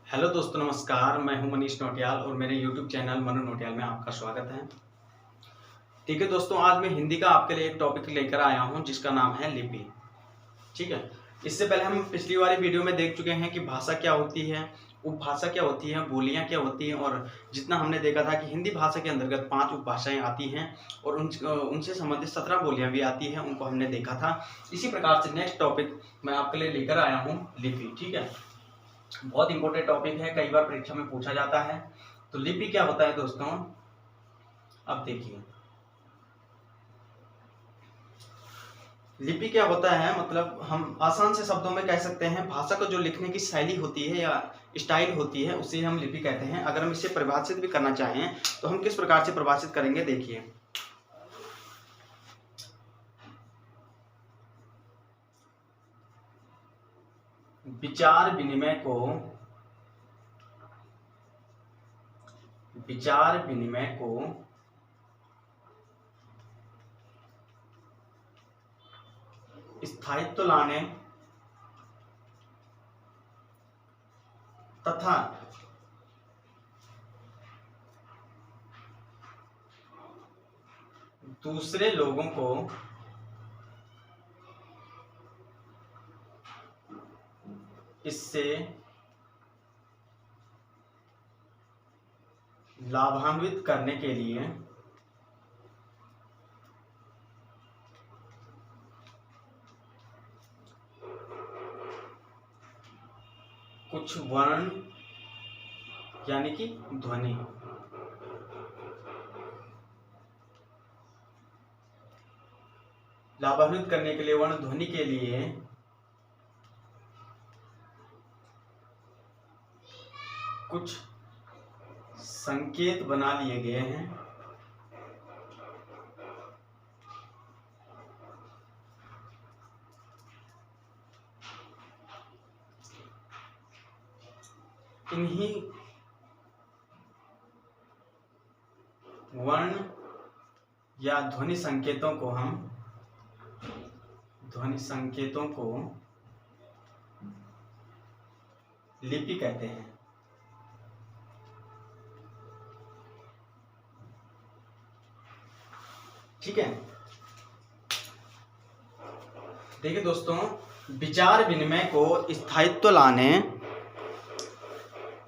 Hello दोस्तों, नमस्कार। मैं हूं मनीष नौटियाल और मेरे यूट्यूब चैनल मनु नौटियाल में आपका स्वागत है। ठीक है दोस्तों, आज मैं हिंदी का आपके लिए एक टॉपिक लेकर आया हूं जिसका नाम है लिपि। ठीक है, इससे पहले हम पिछली वाली वीडियो में देख चुके हैं कि भाषा क्या होती है, उपभाषा क्या होती है, बोलियां क्या होती हैं, और जितना हमने देखा था कि हिंदी भाषा के अंतर्गत 5 उपभाषाएं आती हैं और उनसे संबंधित 17 बोलियां भी आती हैं, उनको हमने देखा था। इसी प्रकार से नेक्स्ट टॉपिक मैं आपके लिए लेकर आया हूँ लिपि। ठीक है, बहुत इंपॉर्टेंट टॉपिक है, कई बार परीक्षा में पूछा जाता है। तो लिपि क्या होता है दोस्तों, अब देखिए। लिपि क्या होता है, मतलब हम आसान से शब्दों में कह सकते हैं, भाषा को जो लिखने की शैली होती है या स्टाइल होती है उसे हम लिपि कहते हैं। अगर हम इसे परिभाषित भी करना चाहें तो हम किस प्रकार से परिभाषित करेंगे, देखिए। विचार विनिमय को स्थायित्व लाने तथा दूसरे लोगों को इससे लाभान्वित करने के लिए कुछ वर्ण यानी कि ध्वनि लाभान्वित करने के लिए, वर्ण ध्वनि के लिए कुछ संकेत बना लिए गए हैं। इन्हीं वर्ण या ध्वनि संकेतों को लिपि कहते हैं। ठीक है, देखिए दोस्तों, विचार विनिमय को स्थायित्व लाने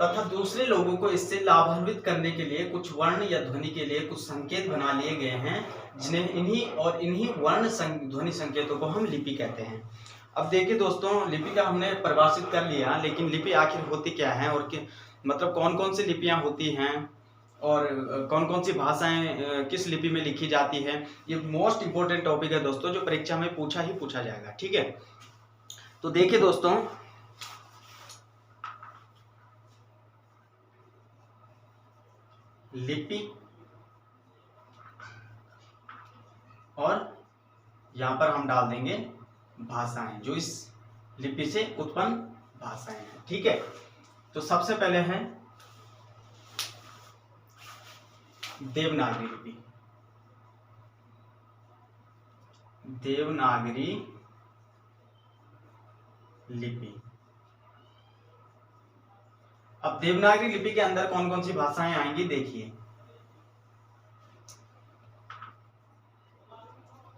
तथा दूसरे लोगों को इससे लाभान्वित करने के लिए कुछ वर्ण या ध्वनि के लिए कुछ संकेत बना लिए गए हैं, जिन्हें इन्हीं वर्ण ध्वनि संकेतों को हम लिपि कहते हैं। अब देखिए दोस्तों, लिपि का हमने परिभाषित कर लिया, लेकिन लिपि आखिर होती क्या है और मतलब कौन कौन सी लिपियां होती हैं और कौन कौन सी भाषाएं किस लिपि में लिखी जाती है। ये मोस्ट इंपोर्टेंट टॉपिक है दोस्तों, जो परीक्षा में पूछा जाएगा। ठीक है, तो देखिए दोस्तों, लिपि और यहां पर हम डाल देंगे भाषाएं, जो इस लिपि से उत्पन्न भाषाएं हैं। ठीक है, तो सबसे पहले है देवनागरी लिपि। देवनागरी लिपि। अब देवनागरी लिपि के अंदर कौन कौन सी भाषाएं आएंगी, देखिए।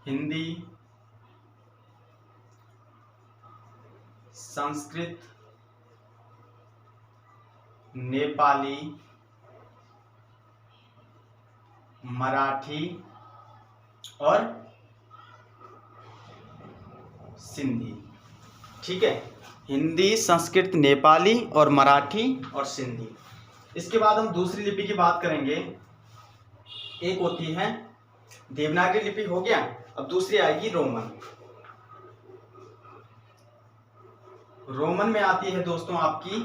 हिंदी, संस्कृत, नेपाली, मराठी और सिंधी। ठीक है, हिंदी, संस्कृत, नेपाली और मराठी और सिंधी। इसके बाद हम दूसरी लिपि की बात करेंगे। एक होती है देवनागरी लिपि, हो गया। अब दूसरी आएगी रोमन। रोमन में आती है दोस्तों आपकी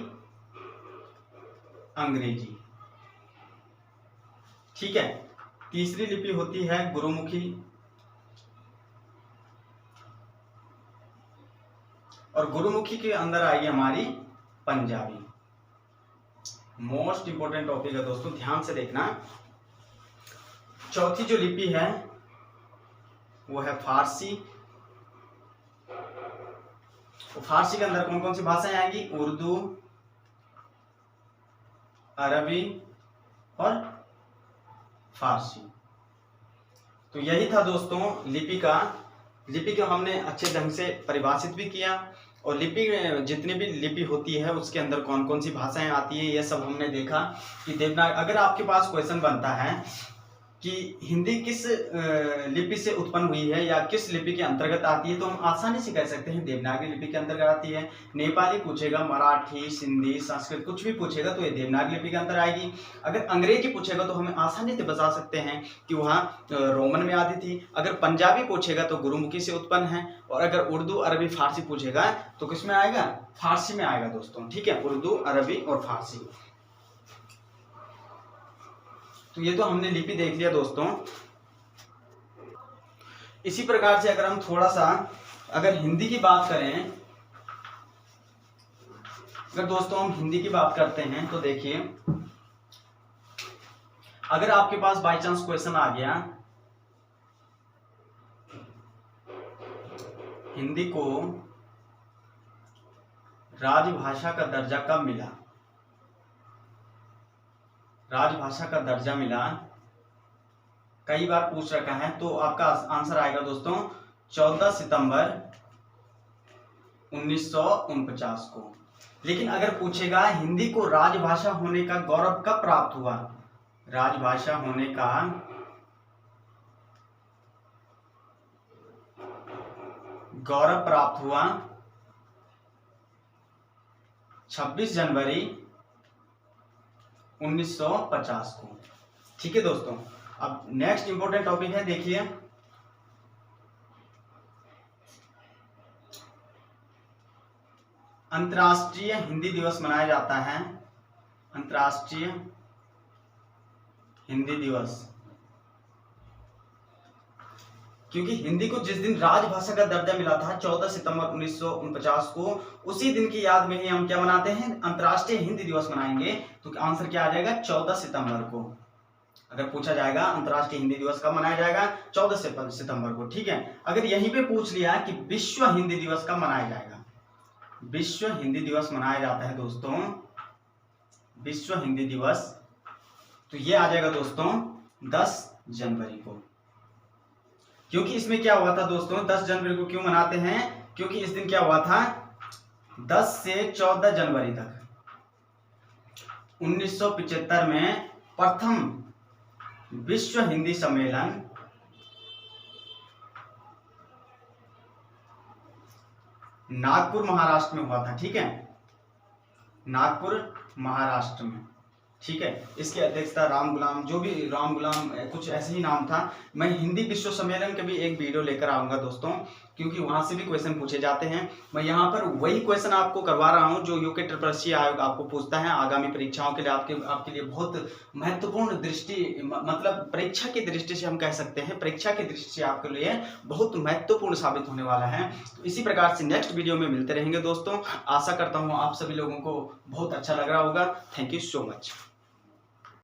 अंग्रेजी। ठीक है, तीसरी लिपि होती है गुरुमुखी, और गुरुमुखी के अंदर आएगी हमारी पंजाबी। मोस्ट इंपोर्टेंट टॉपिक है दोस्तों, ध्यान से देखना। चौथी जो लिपि है वो है फारसी। तो फारसी के अंदर कौन कौन सी भाषाएं आएंगी, उर्दू, अरबी और फारसी। तो यही था दोस्तों लिपि का। लिपि को हमने अच्छे ढंग से परिभाषित भी किया, और लिपि जितनी भी लिपि होती है उसके अंदर कौन कौन सी भाषाएं आती है ये सब हमने देखा। कि देवनागरी, अगर आपके पास क्वेश्चन बनता है कि हिंदी किस लिपि से उत्पन्न हुई है या किस लिपि के अंतर्गत आती है, तो हम आसानी से कह सकते हैं देवनागरी लिपि के अंतर्गत आती है। नेपाली पूछेगा, मराठी, सिंधी, संस्कृत कुछ भी पूछेगा तो ये देवनागरी लिपि के अंदर आएगी। अगर अंग्रेजी पूछेगा तो हमें आसानी से बता सकते हैं कि वहाँ रोमन में आती थी। अगर पंजाबी पूछेगा तो गुरुमुखी से उत्पन्न है। और अगर उर्दू, अरबी, फारसी पूछेगा तो किस में आएगा? फारसी में आएगा दोस्तों। ठीक है, उर्दू, अरबी और फारसी। तो ये तो हमने लिपि देख लिया दोस्तों। इसी प्रकार से अगर हम थोड़ा सा अगर हिंदी की बात करें, अगर दोस्तों हम हिंदी की बात करते हैं तो देखिए, अगर आपके पास बाय चांस क्वेश्चन आ गया हिंदी को राजभाषा का दर्जा कब मिला, राजभाषा का दर्जा मिला, कई बार पूछ रखा है, तो आपका आंसर आएगा दोस्तों 14 सितंबर 1949 को। लेकिन अगर पूछेगा हिंदी को राजभाषा होने का गौरव कब प्राप्त हुआ, राजभाषा होने का गौरव प्राप्त हुआ 26 जनवरी 1950 को। ठीक है दोस्तों, अब नेक्स्ट इंपॉर्टेंट टॉपिक है, देखिए अंतर्राष्ट्रीय हिंदी दिवस मनाया जाता है। अंतर्राष्ट्रीय हिंदी दिवस, क्योंकि हिंदी को जिस दिन राजभाषा का दर्जा मिला था 14 सितंबर 1949 को, उसी दिन की याद में ही हम क्या मनाते हैं? अंतर्राष्ट्रीय हिंदी दिवस मनाएंगे। तो आंसर क्या आ जाएगा? 14 सितंबर को। अगर पूछा जाएगा अंतर्राष्ट्रीय हिंदी दिवस कब मनाया जाएगा? 14 सितंबर को। ठीक है, अगर यहीं पे पूछ लिया कि विश्व हिंदी दिवस कब मनाया जाएगा, विश्व हिंदी दिवस मनाया जाता है दोस्तों, विश्व हिंदी दिवस, तो ये आ जाएगा दोस्तों 10 जनवरी को। क्योंकि इसमें क्या हुआ था दोस्तों, 10 जनवरी को क्यों मनाते हैं? क्योंकि इस दिन क्या हुआ था, 10 से 14 जनवरी तक 1975 में प्रथम विश्व हिंदी सम्मेलन नागपुर महाराष्ट्र में हुआ था। ठीक है, नागपुर महाराष्ट्र में। ठीक है, इसकी अध्यक्षता राम गुलाम, जो भी राम गुलाम कुछ ऐसे ही नाम था। मैं हिंदी विश्व सम्मेलन का भी एक वीडियो लेकर आऊंगा दोस्तों, क्योंकि वहां से भी क्वेश्चन पूछे जाते हैं। मैं यहाँ पर वही क्वेश्चन आपको करवा रहा हूँ जो यूके ट्रिपल आयोग आपको पूछता है आगामी परीक्षाओं के लिए। आपके लिए बहुत महत्वपूर्ण दृष्टि, मतलब परीक्षा की दृष्टि से हम कह सकते हैं, परीक्षा की दृष्टि से आपके लिए बहुत महत्वपूर्ण साबित होने वाला है। तो इसी प्रकार से नेक्स्ट वीडियो में मिलते रहेंगे दोस्तों। आशा करता हूँ आप सभी लोगों को बहुत अच्छा लग रहा होगा। Thank you so much.